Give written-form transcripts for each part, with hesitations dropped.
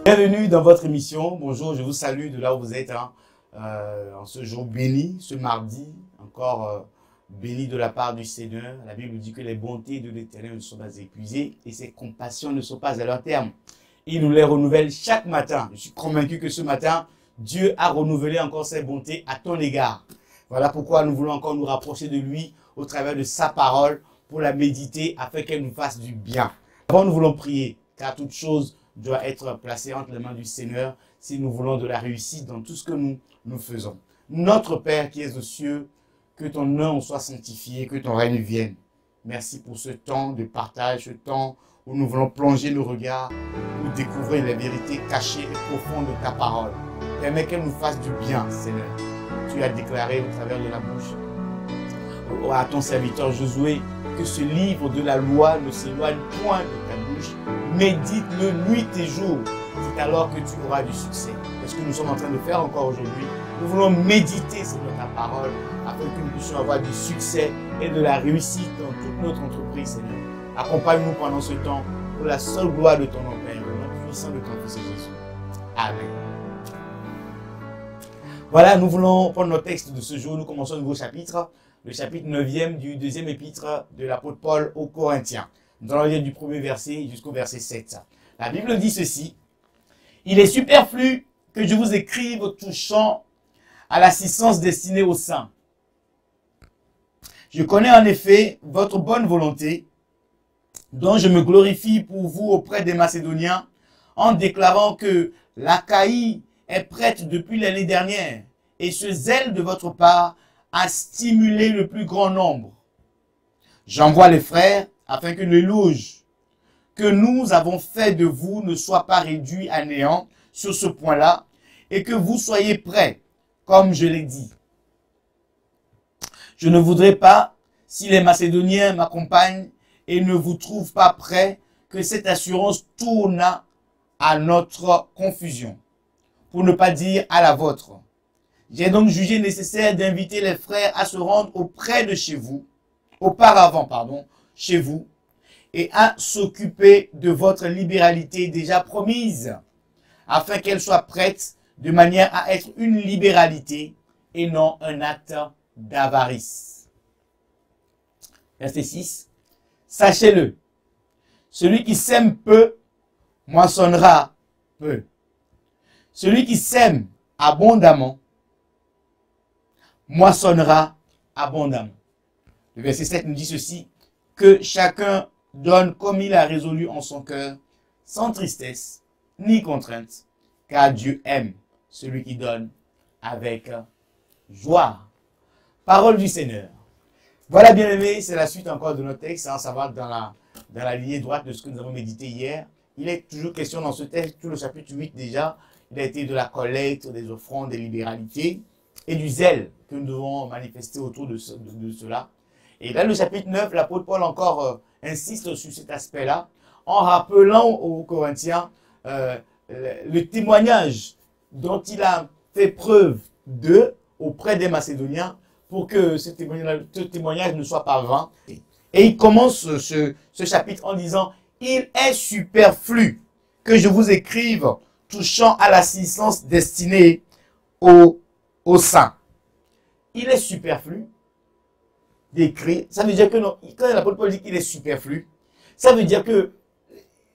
Bienvenue dans votre émission. Bonjour, je vous salue de là où vous êtes, en ce jour béni, ce mardi, encore béni de la part du Seigneur. La Bible dit que les bontés de l'Éternel ne sont pas épuisées et ses compassions ne sont pas à leur terme. Il nous les renouvelle chaque matin. Je suis convaincu que ce matin, Dieu a renouvelé encore ses bontés à ton égard. Voilà pourquoi nous voulons encore nous rapprocher de lui au travers de sa parole pour la méditer afin qu'elle nous fasse du bien. Avant, nous voulons prier, car toute chose doit être placée entre les mains du Seigneur si nous voulons de la réussite dans tout ce que nous faisons. Notre Père qui es aux cieux, que ton nom soit sanctifié, que ton règne vienne. Merci pour ce temps de partage, ce temps où nous voulons plonger nos regards pour découvrir les vérités cachées et profondes de ta parole. Permets qu'elle nous fasse du bien, Seigneur. Tu as déclaré au travers de la bouche à ton serviteur Josué que ce livre de la loi ne s'éloigne point de ta bouche. Médite-le nuit et jour. C'est alors que tu auras du succès. C'est ce que nous sommes en train de faire encore aujourd'hui. Nous voulons méditer sur ta parole afin que nous puissions avoir du succès et de la réussite dans toute notre entreprise, Seigneur. Accompagne-nous pendant ce temps pour la seule gloire de ton nom, Père, le nom puissant de ton Fils Jésus. Amen. Voilà, nous voulons prendre notre texte de ce jour. Nous commençons un nouveau chapitre, le chapitre 9e du deuxième épître de l'apôtre Paul aux Corinthiens. Nous allons lire du premier verset jusqu'au verset 7. La Bible dit ceci. Il est superflu que je vous écrive touchant à l'assistance destinée aux saints. Je connais en effet votre bonne volonté, dont je me glorifie pour vous auprès des Macédoniens, en déclarant que l'Achaïe est prête depuis l'année dernière, et ce zèle de votre part a stimulé le plus grand nombre. J'envoie les frères afin que l'éloge que nous avons fait de vous ne soit pas réduit à néant sur ce point-là, et que vous soyez prêts, comme je l'ai dit. Je ne voudrais pas, si les Macédoniens m'accompagnent et ne vous trouvent pas prêts, que cette assurance tourne à notre confusion, pour ne pas dire à la vôtre. J'ai donc jugé nécessaire d'inviter les frères à se rendre auparavant, chez vous, et à s'occuper de votre libéralité déjà promise, afin qu'elle soit prête de manière à être une libéralité et non un acte d'avarice. Verset 6. Sachez-le, celui qui sème peu, moissonnera peu. Celui qui sème abondamment, moissonnera abondamment. Le verset 7 nous dit ceci, que chacun donne comme il a résolu en son cœur, sans tristesse ni contrainte, car Dieu aime celui qui donne avec joie. Parole du Seigneur. Voilà, bien-aimés, c'est la suite encore de notre texte, ça va dans la lignée droite de ce que nous avons médité hier. Il est toujours question dans ce texte, tout le chapitre 8 déjà, il a été de la collecte, des offrandes, des libéralités et du zèle que nous devons manifester autour de cela. Et là, le chapitre 9, l'apôtre Paul encore insiste sur cet aspect-là, en rappelant aux Corinthiens le témoignage dont il a fait preuve auprès des Macédoniens pour que ce témoignage ne soit pas vain. Et il commence ce chapitre en disant « Il est superflu que je vous écrive touchant à l'assistance destinée aux saints. » Il est superflu d'écrire. Ça veut dire que non, quand l'apôtre Paul dit qu'il est superflu, ça veut dire que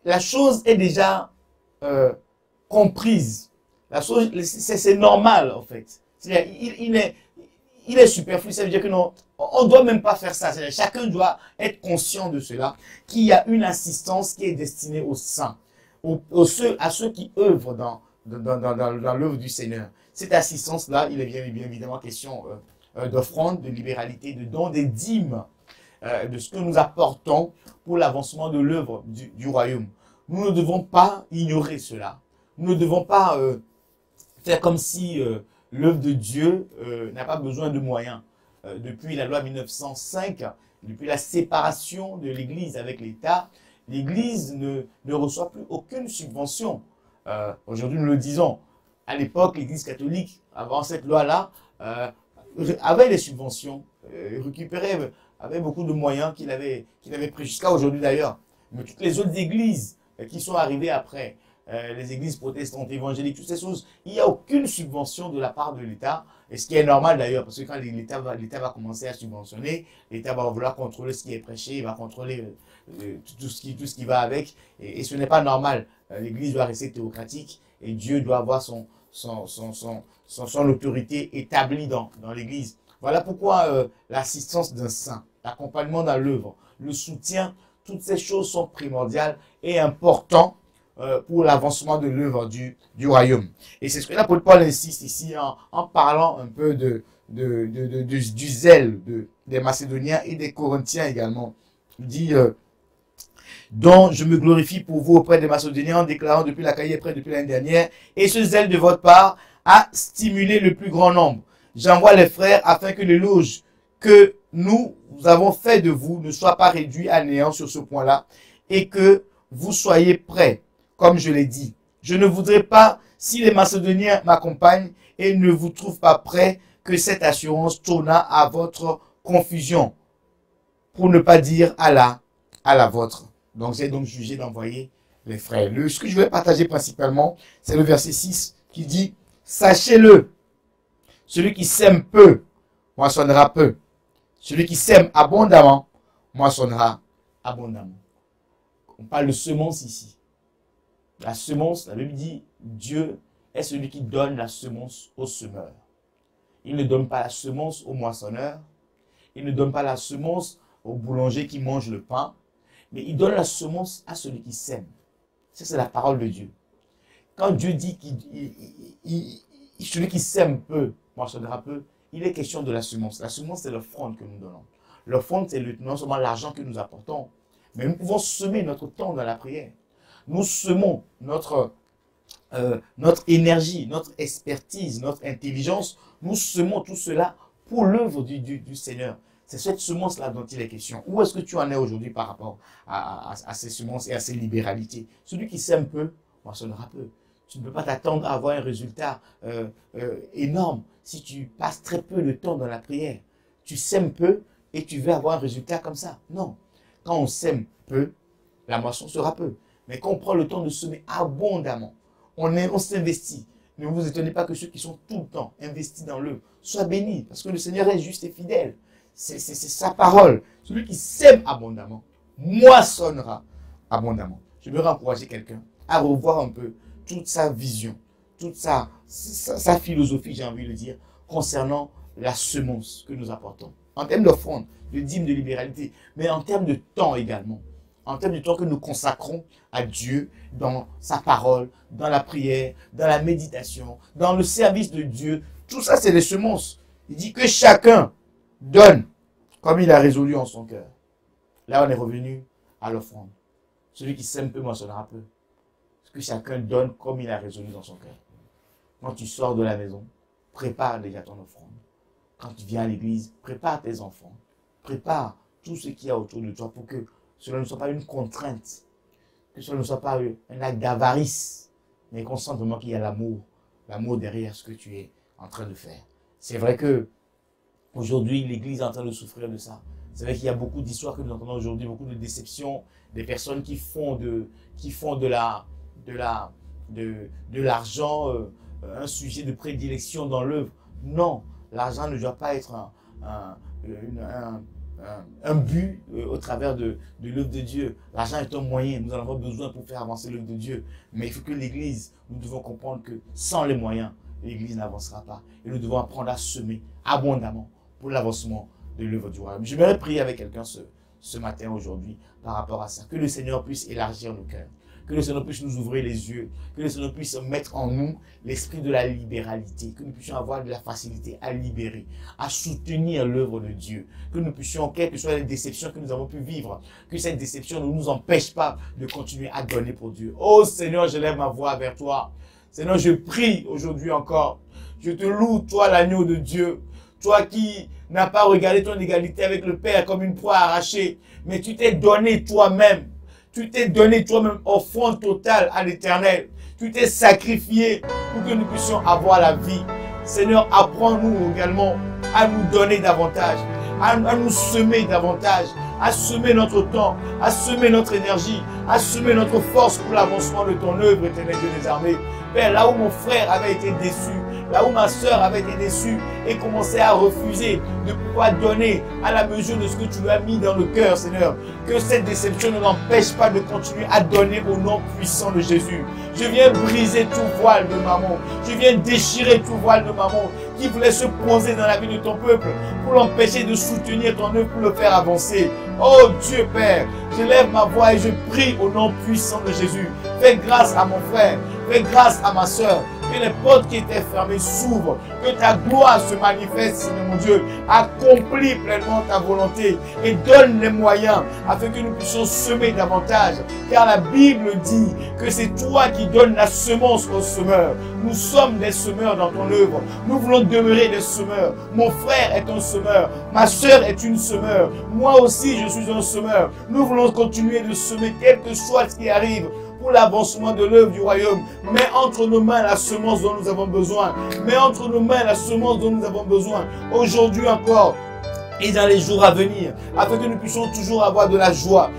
la chose est déjà comprise. La chose, c'est normal en fait. Il est superflu, ça veut dire que non, on ne doit même pas faire ça. Chacun doit être conscient de cela, qu'il y a une assistance qui est destinée aux saints, à ceux qui œuvrent dans l'œuvre du Seigneur. Cette assistance-là, il est bien évidemment question d'offrande, de libéralité, de dons, des dîmes, de ce que nous apportons pour l'avancement de l'œuvre du royaume. Nous ne devons pas ignorer cela. Nous ne devons pas faire comme si l'œuvre de Dieu n'a pas besoin de moyens. Depuis la loi 1905, depuis la séparation de l'Église avec l'État, l'Église ne reçoit plus aucune subvention. Aujourd'hui, nous le disons. À l'époque, l'Église catholique, avant cette loi-là, avait des subventions, récupérait, avait beaucoup de moyens qu'il avait pris jusqu'à aujourd'hui d'ailleurs. Mais toutes les autres églises qui sont arrivées après, les églises protestantes, évangéliques, toutes ces choses, il n'y a aucune subvention de la part de l'État, et ce qui est normal d'ailleurs, parce que quand l'État va commencer à subventionner, l'État va vouloir contrôler ce qui est prêché, il va contrôler tout ce qui va avec, et ce n'est pas normal. L'église doit rester théocratique, et Dieu doit avoir son autorité établie dans l'église. Voilà pourquoi l'assistance d'un saint, l'accompagnement dans l'œuvre, le soutien, toutes ces choses sont primordiales et importantes pour l'avancement de l'œuvre du royaume. Et c'est ce que l'apôtre Paul insiste ici en parlant un peu du zèle des Macédoniens et des Corinthiens également. Il dit dont je me glorifie pour vous auprès des Macédoniens en déclarant depuis la cahier près depuis l'année dernière, et ce zèle de votre part a stimulé le plus grand nombre. J'envoie les frères afin que l'éloge que nous avons fait de vous ne soit pas réduit à néant sur ce point-là, et que vous soyez prêts, comme je l'ai dit. Je ne voudrais pas, si les Macédoniens m'accompagnent et ne vous trouvent pas prêts, que cette assurance tournât à votre confusion, pour ne pas dire à la vôtre. Donc j'ai donc jugé d'envoyer les frères. Ce que je vais partager principalement, c'est le verset 6 qui dit « Sachez-le, celui qui sème peu, moissonnera peu. Celui qui sème abondamment, moissonnera abondamment. » On parle de semence ici. La semence, la Bible dit, Dieu est celui qui donne la semence au semeur. Il ne donne pas la semence au moissonneur. Il ne donne pas la semence au boulanger qui mange le pain. Mais il donne la semence à celui qui sème. Ça, c'est la parole de Dieu. Quand Dieu dit que celui qui sème peu, moissonnera peu, il est question de la semence. La semence, c'est l'offrande que nous donnons. L'offrande, c'est non seulement l'argent que nous apportons, mais nous pouvons semer notre temps dans la prière. Nous semons notre énergie, notre expertise, notre intelligence. Nous semons tout cela pour l'œuvre du Seigneur. C'est cette semence-là dont il est question. Où est-ce que tu en es aujourd'hui par rapport à ces semences et à ces libéralités? Celui qui sème peu, moissonnera peu. Tu ne peux pas t'attendre à avoir un résultat énorme si tu passes très peu de temps dans la prière. Tu sèmes peu et tu veux avoir un résultat comme ça. Non. Quand on sème peu, la moisson sera peu. Mais quand on prend le temps de semer abondamment, on s'investit. Ne vous étonnez pas que ceux qui sont tout le temps investis dans l'œuvre soient bénis, parce que le Seigneur est juste et fidèle. C'est sa parole. Celui qui sème abondamment, moissonnera abondamment. Je veux encourager quelqu'un à revoir un peu toute sa vision, toute sa philosophie, j'ai envie de dire, concernant la semence que nous apportons. En termes d'offrande, de dîme, de libéralité, mais en termes de temps également. En termes de temps que nous consacrons à Dieu dans sa parole, dans la prière, dans la méditation, dans le service de Dieu. Tout ça, c'est les semences. Il dit que chacun donne comme il a résolu en son cœur. Là, on est revenu à l'offrande. Celui qui sème peu moissonnera peu. Que chacun donne comme il a résolu dans son cœur. Quand tu sors de la maison, prépare déjà ton offrande. Quand tu viens à l'église, prépare tes enfants. Prépare tout ce qu'il y a autour de toi pour que cela ne soit pas une contrainte. Que cela ne soit pas un acte d'avarice. Mais qu'on sente vraiment qu'il y a l'amour. L'amour derrière ce que tu es en train de faire. C'est vrai que aujourd'hui, l'église est en train de souffrir de ça. C'est vrai qu'il y a beaucoup d'histoires que nous entendons aujourd'hui, beaucoup de déceptions, des personnes qui font de l'argent un sujet de prédilection dans l'œuvre. Non, l'argent ne doit pas être un but au travers de l'œuvre de Dieu. L'argent est un moyen, nous en avons besoin pour faire avancer l'œuvre de Dieu. Mais il faut que l'Église, nous devons comprendre que sans les moyens, l'Église n'avancera pas. Et nous devons apprendre à semer abondamment pour l'avancement de l'œuvre du royaume. Je vais prier avec quelqu'un ce matin, aujourd'hui, par rapport à ça. Que le Seigneur puisse élargir nos cœurs. Que le Seigneur puisse nous ouvrir les yeux. Que le Seigneur puisse mettre en nous l'esprit de la libéralité. Que nous puissions avoir de la facilité à libérer, à soutenir l'œuvre de Dieu. Que nous puissions, quelles que soient les déceptions que nous avons pu vivre, que cette déception ne nous empêche pas de continuer à donner pour Dieu. Oh Seigneur, je lève ma voix vers toi. Seigneur, je prie aujourd'hui encore. Je te loue, toi l'agneau de Dieu. Toi qui n'as pas regardé ton égalité avec le Père comme une proie arrachée, mais tu t'es donné toi-même. Tu t'es donné toi-même offrande totale à l'Éternel. Tu t'es sacrifié pour que nous puissions avoir la vie. Seigneur, apprends-nous également à nous donner davantage, à nous semer davantage, à semer notre temps, à semer notre énergie, à semer notre force pour l'avancement de ton œuvre, éternel Dieu des armées. Père, là où mon frère avait été déçu, là où ma soeur avait été déçue et commençait à refuser de pouvoir donner à la mesure de ce que tu lui as mis dans le cœur, Seigneur, que cette déception ne l'empêche pas de continuer à donner au nom puissant de Jésus. Je viens briser tout voile de maman. Je viens déchirer tout voile de maman qui voulait se poser dans la vie de ton peuple pour l'empêcher de soutenir ton œuvre, pour le faire avancer. Oh Dieu Père, je lève ma voix et je prie au nom puissant de Jésus. Fais grâce à mon frère, fais grâce à ma soeur. Que les portes qui étaient fermées s'ouvrent, que ta gloire se manifeste, Seigneur mon Dieu. Accomplis pleinement ta volonté et donne les moyens afin que nous puissions semer davantage. Car la Bible dit que c'est toi qui donnes la semence aux semeurs. Nous sommes des semeurs dans ton œuvre. Nous voulons demeurer des semeurs. Mon frère est un semeur. Ma soeur est une semeur. Moi aussi, je suis un semeur. Nous voulons continuer de semer quel que soit ce qui arrive pour l'avancement de l'œuvre du royaume. Mets entre nos mains la semence dont nous avons besoin. Mets entre nos mains la semence dont nous avons besoin. Aujourd'hui encore et dans les jours à venir, afin que nous puissions toujours avoir de la joie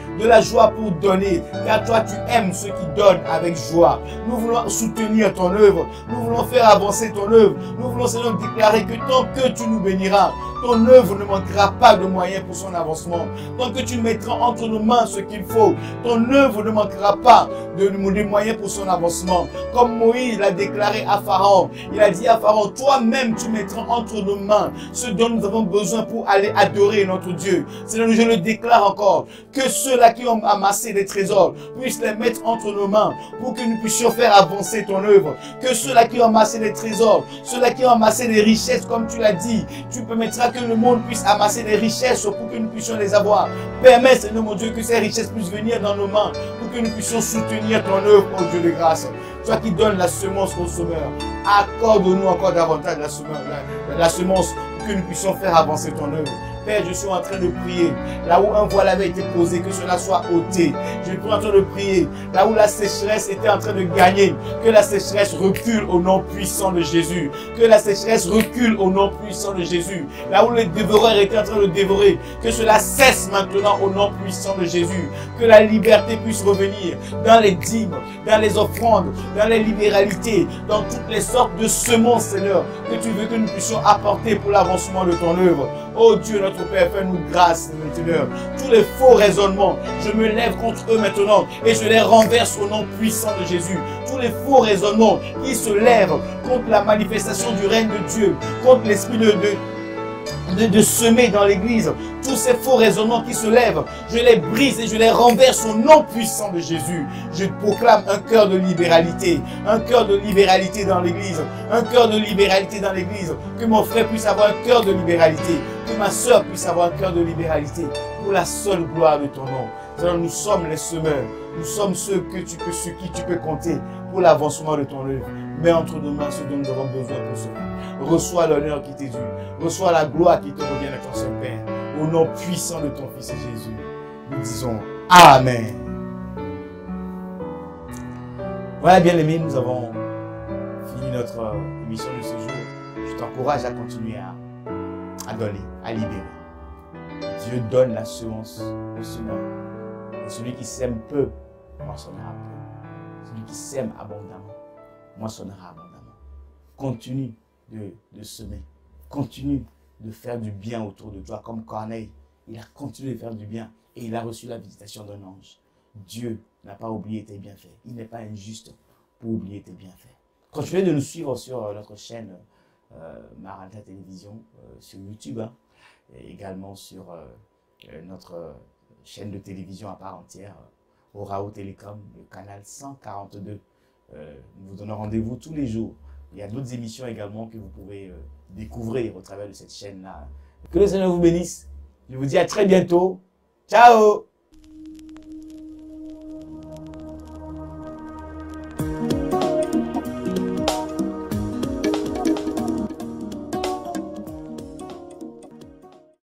pour donner, car toi tu aimes ceux qui donnent avec joie. Nous voulons soutenir ton œuvre, nous voulons faire avancer ton œuvre, nous voulons Seigneur déclarer que tant que tu nous béniras, ton œuvre ne manquera pas de moyens pour son avancement. Tant que tu mettras entre nos mains ce qu'il faut, ton œuvre ne manquera pas de moyens pour son avancement. Comme Moïse l'a déclaré à Pharaon, il a dit à Pharaon, toi-même tu mettras entre nos mains ce dont nous avons besoin pour aller adorer notre Dieu. Seigneur, je le déclare encore, que ceux-là qui ont amassé des trésors puissent les mettre entre nos mains pour que nous puissions faire avancer ton œuvre. Que ceux-là qui ont amassé des trésors, ceux-là qui ont amassé des richesses, comme tu l'as dit, tu permettras que le monde puisse amasser des richesses pour que nous puissions les avoir. Permets, Seigneur mon Dieu, que ces richesses puissent venir dans nos mains pour que nous puissions soutenir ton œuvre, ô Dieu de grâce. Toi qui donnes la semence aux semeurs, accorde-nous encore davantage la semence pour que nous puissions faire avancer ton œuvre. Père, je suis en train de prier. Là où un voile avait été posé, que cela soit ôté. Je suis en train de prier. Là où la sécheresse était en train de gagner, que la sécheresse recule au nom puissant de Jésus. Que la sécheresse recule au nom puissant de Jésus. Là où les dévoreurs étaient en train de dévorer, que cela cesse maintenant au nom puissant de Jésus. Que la liberté puisse revenir dans les dîmes, dans les offrandes, dans les libéralités, dans toutes les sortes de semences, Seigneur, que tu veux que nous puissions apporter pour l'avancement de ton œuvre. Oh Dieu, notre Père, fais-nous grâce maintenant. Tous les faux raisonnements, je me lève contre eux maintenant et je les renverse au nom puissant de Jésus. Tous les faux raisonnements qui se lèvent contre la manifestation du règne de Dieu, contre l'esprit de semer dans l'église, tous ces faux raisonnements qui se lèvent, je les brise et je les renverse au nom puissant de Jésus. Je proclame un cœur de libéralité dans l'église, un cœur de libéralité dans l'église, que mon frère puisse avoir un cœur de libéralité, que ma soeur puisse avoir un cœur de libéralité, pour la seule gloire de ton nom. Alors, nous sommes les semeurs, nous sommes ceux sur qui tu peux compter pour l'avancement de ton œuvre. Mets entre nos mains ce dont nous avons besoin pour cela. Reçois l'honneur qui t'est dû. Reçois la gloire qui te revient à ton seul Père. Au nom puissant de ton Fils Jésus, nous disons Amen. Voilà, bien aimés, nous avons fini notre émission de ce jour. Je t'encourage à continuer à donner, à libérer. Dieu donne la semence au semeur. Et celui qui sème peu, moissonnera peu. Celui qui sème abondamment, moissonnera abondamment. Continue de semer. Continue de faire du bien autour de toi. Comme Corneille, il a continué de faire du bien et il a reçu la visitation d'un ange. Dieu n'a pas oublié tes bienfaits. Il n'est pas injuste pour oublier tes bienfaits. Continuez de nous suivre sur notre chaîne Maranatha Télévision, sur YouTube, hein, et également sur notre chaîne de télévision à part entière, Orao Télécom, le canal 142. Nous vous donnons rendez-vous tous les jours. Il y a d'autres émissions également que vous pouvez découvrir au travers de cette chaîne-là. Que le Seigneur vous bénisse. Je vous dis à très bientôt. Ciao!